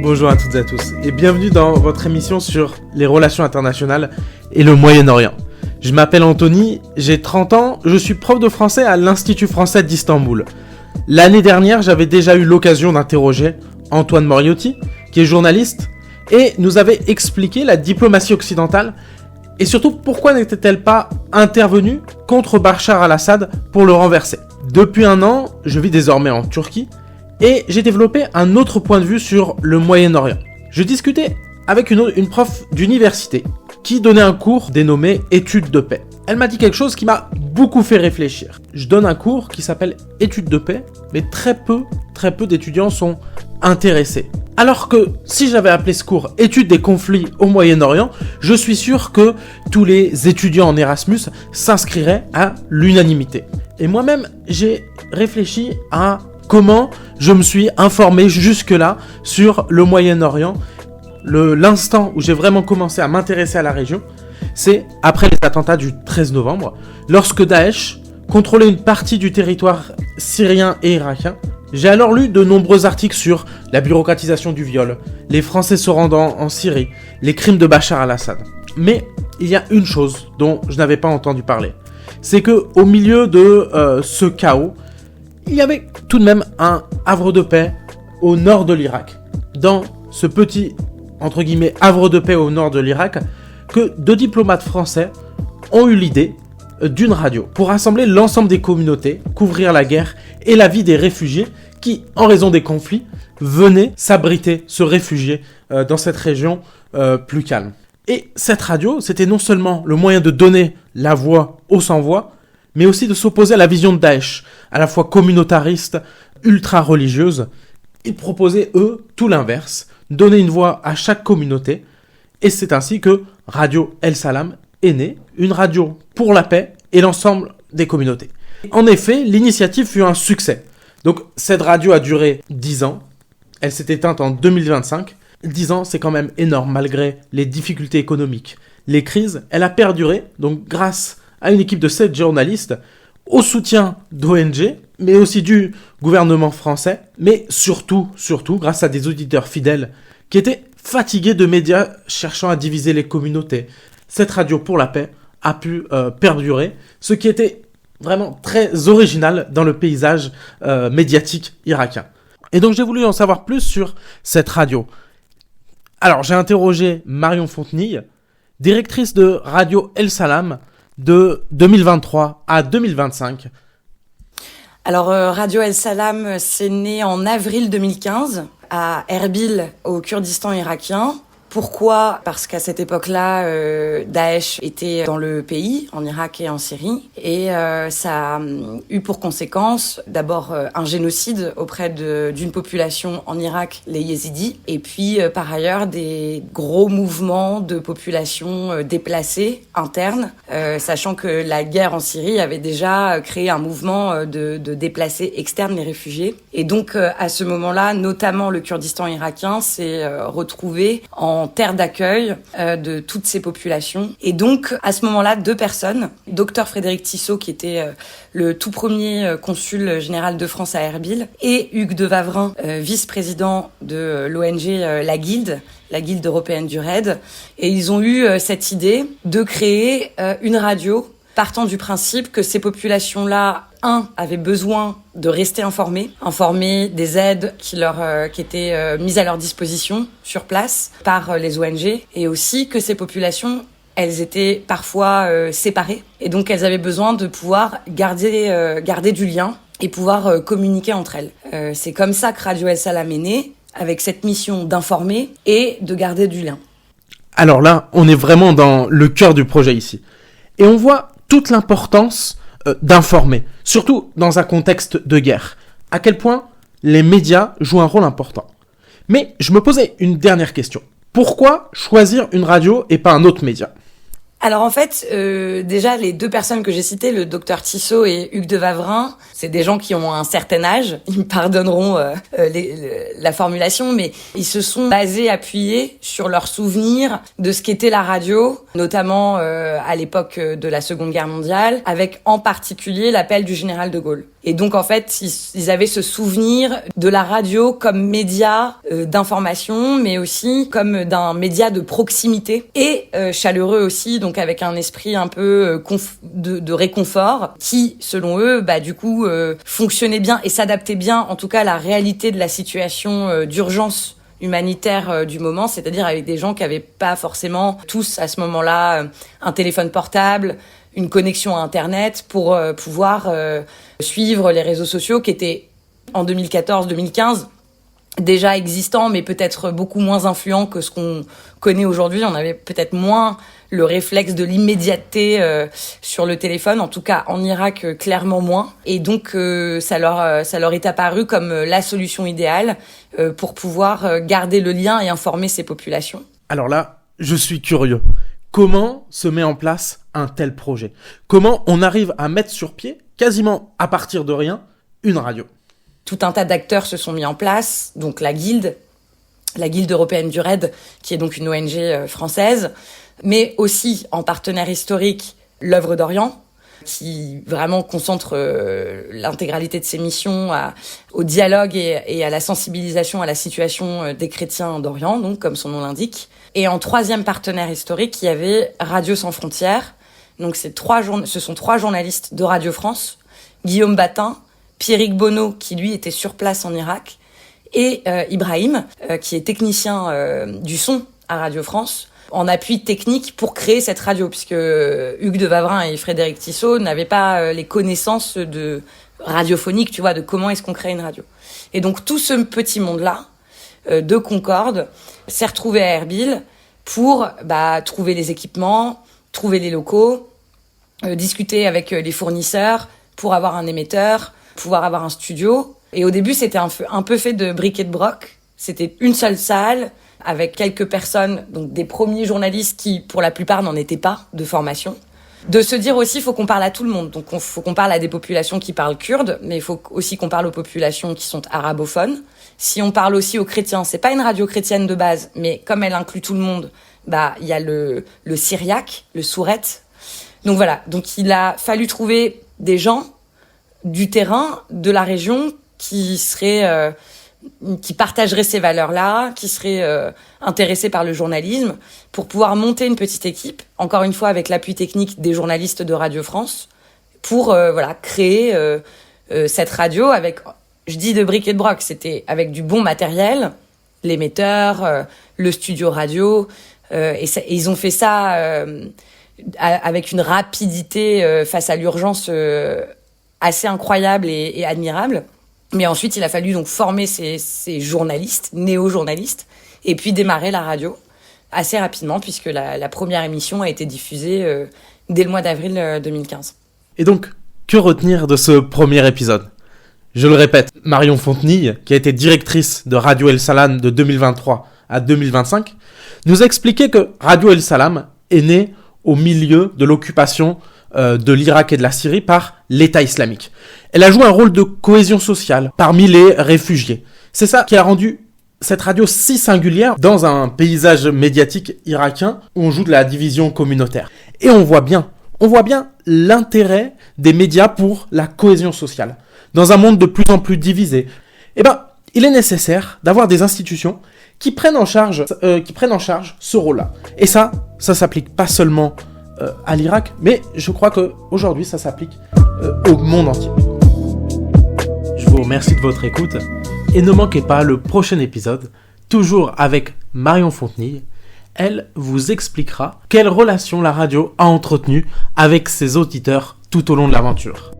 Bonjour à toutes et à tous et bienvenue dans votre émission sur les relations internationales et le Moyen-Orient. Je m'appelle Anthony, j'ai 30 ans, je suis prof de français à l'Institut français d'Istanbul. L'année dernière, j'avais déjà eu l'occasion d'interroger Antoine Moriotti, qui est journaliste, et nous avait expliqué la diplomatie occidentale et surtout pourquoi n'était-elle pas intervenue contre Bachar al-Assad pour le renverser. Depuis un an, je vis désormais en Turquie et j'ai développé un autre point de vue sur le Moyen-Orient. Je discutais avec une prof d'université qui donnait un cours dénommé Études de paix. Elle m'a dit quelque chose qui m'a beaucoup fait réfléchir. Je donne un cours qui s'appelle Études de paix, mais très peu d'étudiants sont intéressés. Alors que si j'avais appelé ce cours Études des conflits au Moyen-Orient, je suis sûr que tous les étudiants en Erasmus s'inscriraient à l'unanimité. Et moi-même, j'ai réfléchi à comment je me suis informé jusque-là sur le Moyen-Orient. L'instant où j'ai vraiment commencé à m'intéresser à la région, c'est après les attentats du 13 novembre, lorsque Daesh contrôlait une partie du territoire syrien et irakien. J'ai alors lu de nombreux articles sur la bureaucratisation du viol, les Français se rendant en Syrie, les crimes de Bachar al-Assad. Mais il y a une chose dont je n'avais pas entendu parler. C'est que au milieu de ce chaos, il y avait tout de même un havre de paix au nord de l'Irak. Dans ce petit, entre guillemets, havre de paix au nord de l'Irak, que deux diplomates français ont eu l'idée d'une radio pour rassembler l'ensemble des communautés, couvrir la guerre et la vie des réfugiés qui, en raison des conflits, venaient s'abriter, se réfugier dans cette région plus calme. Et cette radio, c'était non seulement le moyen de donner la voix aux sans-voix, mais aussi de s'opposer à la vision de Daesh, à la fois communautariste, ultra-religieuse. Ils proposaient, eux, tout l'inverse, donner une voix à chaque communauté, et c'est ainsi que Radio El Salam est née, une radio pour la paix et l'ensemble des communautés. En effet, l'initiative fut un succès. Donc cette radio a duré 10 ans, elle s'est éteinte en 2025. 10 ans, c'est quand même énorme malgré les difficultés économiques. Les crises, elle a perduré, donc grâce à une équipe de 7 journalistes, au soutien d'ONG, mais aussi du gouvernement français, mais surtout, grâce à des auditeurs fidèles qui étaient fatigués de médias cherchant à diviser les communautés. Cette radio pour la paix a pu perdurer, ce qui était vraiment très original dans le paysage médiatique irakien. Et donc j'ai voulu en savoir plus sur cette radio. Alors j'ai interrogé Marion Fontenille, directrice de Radio El Salam de 2023 à 2025. Alors Radio El Salam, c'est né en avril 2015 à Erbil, au Kurdistan irakien. Pourquoi ? Parce qu'à cette époque-là, Daesh était dans le pays, en Irak et en Syrie, et ça a eu pour conséquence d'abord un génocide auprès d'une population en Irak, les Yézidis, et puis par ailleurs des gros mouvements de population déplacée interne, sachant que la guerre en Syrie avait déjà créé un mouvement de déplacés externes, les réfugiés. Et donc à ce moment-là, notamment le Kurdistan irakien s'est retrouvé en terre d'accueil de toutes ces populations. Et donc, à ce moment-là, 2 personnes, Dr Frédéric Tissot, qui était le tout premier consul général de France à Erbil, et Hugues de Wavrin, vice-président de l'ONG La Guilde européenne du RAID. Et ils ont eu cette idée de créer une radio partant du principe que ces populations-là, avaient besoin de rester informés des aides qui étaient mises à leur disposition sur place par les ONG, et aussi que ces populations, elles étaient parfois séparées, et donc elles avaient besoin de pouvoir garder du lien et pouvoir communiquer entre elles. C'est comme ça que Radio El Salam est née, avec cette mission d'informer et de garder du lien. Alors là, on est vraiment dans le cœur du projet ici. Et on voit toute l'importance d'informer, surtout dans un contexte de guerre. À quel point les médias jouent un rôle important. Mais je me posais une dernière question. Pourquoi choisir une radio et pas un autre média ? Alors en fait, déjà les 2 personnes que j'ai citées, le docteur Tissot et Hugues de Wavrin, c'est des gens qui ont un certain âge, ils me pardonneront la formulation, mais ils se sont appuyés sur leurs souvenirs de ce qu'était la radio, notamment à l'époque de la Seconde Guerre mondiale, avec en particulier l'appel du général de Gaulle. Et donc en fait, ils avaient ce souvenir de la radio comme média d'information, mais aussi comme d'un média de proximité et chaleureux aussi, donc avec un esprit un peu de réconfort qui, selon eux, du coup, fonctionnait bien et s'adaptait bien, en tout cas à la réalité de la situation d'urgence humanitaire du moment, c'est-à-dire avec des gens qui n'avaient pas forcément tous à ce moment-là un téléphone portable, une connexion à Internet pour pouvoir suivre les réseaux sociaux qui étaient en 2014-2015 déjà existants, mais peut-être beaucoup moins influents que ce qu'on connaît aujourd'hui. On avait peut-être moins le réflexe de l'immédiateté sur le téléphone, en tout cas en Irak clairement moins. Et donc ça leur est apparu comme la solution idéale pour pouvoir garder le lien et informer ces populations. Alors là, je suis curieux. Comment se met en place un tel projet ? Comment on arrive à mettre sur pied, quasiment à partir de rien, une radio ? Tout un tas d'acteurs se sont mis en place, donc la Guilde européenne du RAID, qui est donc une ONG française, mais aussi en partenaire historique l'Œuvre d'Orient, qui vraiment concentre l'intégralité de ses missions au dialogue et à la sensibilisation à la situation des chrétiens d'Orient, donc comme son nom l'indique. Et en troisième partenaire historique, il y avait Radio Sans Frontières. Donc ce sont 3 journalistes de Radio France, Guillaume Batin, Pierrick Bonneau, qui lui était sur place en Irak, et Ibrahim, qui est technicien du son à Radio France, en appui technique pour créer cette radio, puisque Hugues de Wavrin et Frédéric Tissot n'avaient pas les connaissances radiophoniques, tu vois, de comment est-ce qu'on crée une radio. Et donc tout ce petit monde-là, de Concorde, s'est retrouvé à Erbil pour trouver les équipements, trouver les locaux, discuter avec les fournisseurs pour avoir un émetteur, pouvoir avoir un studio. Et au début, c'était un peu fait de bric et de broc. C'était une seule salle avec quelques personnes, donc des premiers journalistes qui, pour la plupart, n'en étaient pas de formation. De se dire aussi, il faut qu'on parle à tout le monde. Donc, il faut qu'on parle à des populations qui parlent kurde, mais il faut aussi qu'on parle aux populations qui sont arabophones. Si on parle aussi aux chrétiens, c'est pas une radio chrétienne de base, mais comme elle inclut tout le monde, il y a le syriaque, le sourette. Donc voilà. Donc, il a fallu trouver des gens du terrain, de la région, qui partageraient ces valeurs-là, qui seraient intéressés par le journalisme, pour pouvoir monter une petite équipe, encore une fois avec l'appui technique des journalistes de Radio France, pour créer cette radio avec, je dis de bric et de broc, c'était avec du bon matériel, l'émetteur, le studio radio, et ils ont fait ça avec une rapidité face à l'urgence assez incroyable et admirable. Mais ensuite, il a fallu donc former ces journalistes, néo-journalistes, et puis démarrer la radio assez rapidement, puisque la première émission a été diffusée dès le mois d'avril 2015. Et donc, que retenir de ce premier épisode ? Je le répète, Marion Fontenille, qui a été directrice de Radio El Salam de 2023 à 2025, nous a expliqué que Radio El Salam est née au milieu de l'occupation de l'Irak et de la Syrie par l'État islamique. Elle a joué un rôle de cohésion sociale parmi les réfugiés. C'est ça qui a rendu cette radio si singulière dans un paysage médiatique irakien où on joue de la division communautaire. Et on voit bien l'intérêt des médias pour la cohésion sociale. Dans un monde de plus en plus divisé, il est nécessaire d'avoir des institutions qui prennent en charge ce rôle-là. Et ça s'applique pas seulement à l'Irak, mais je crois qu'aujourd'hui, ça s'applique au monde entier. Je vous remercie de votre écoute et ne manquez pas le prochain épisode, toujours avec Marion Fontenille. Elle vous expliquera quelle relation la radio a entretenue avec ses auditeurs tout au long de l'aventure.